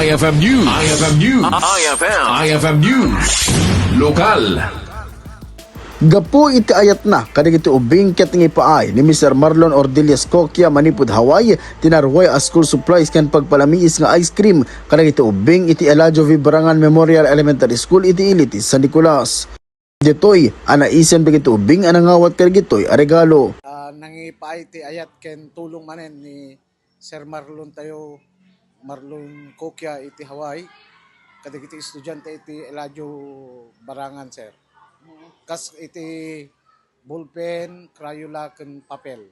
IFM News. IFM News. IFM News. Lokal. Gapo iti ayat na kadig iti ubing ket nga ipaay ni Mr. Marlon Ordillas Coquia manipud Hawaii tinarway a school supplies ken pagpalamiis nga ice cream kadig iti ubing iti Eladio V. Barangan Memorial Elementary School iti Ilitis, San Nicolas. Ditoy anaisen bigiti ubing anangawat kadig itoy a regalo. Nangipaay ti ayat ken tulong manen ni Sir Marlon Coquia iti Hawaii kadig iti estudyante iti Eladio Barangan, sir. Kas iti ballpen, Crayola, ken papel.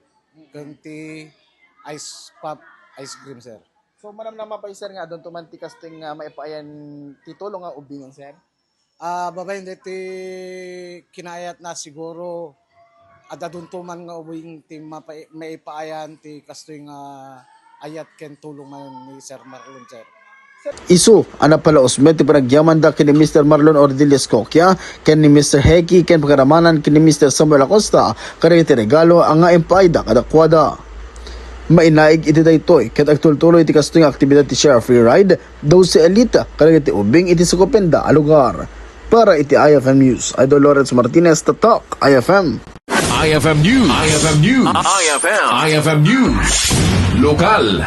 Ken ti ice cream, sir. So manam na mapay sir nga doon tumantikas ting maipayan titulo nga ubingan sir. Babay hindi ti kinayat na siguro adaduntuman nga ubing ti maipaayan ti kastoy nga ayat ken tulong man ni Sir Marlon, sir. Isu ana pala usmet ti panagyaman da kini Mr. Marlon Ordillas Coquia ken ni Mr. Heki ken pagkaramanan kini Mr. Samuel Acosta kadig iti regalo ang nga impayda kadakwada. Mainaig iti daytoy ket agtultuloy iti kastoy nga aktibidad ti Share Free Ride daw si Elita kadig iti ubing iti Sacopenda a lugar. Para iti IFM News, Idol Lawrence Martinez, Tatak, IFM. IFM News. IFM News. IFM News. Lokal.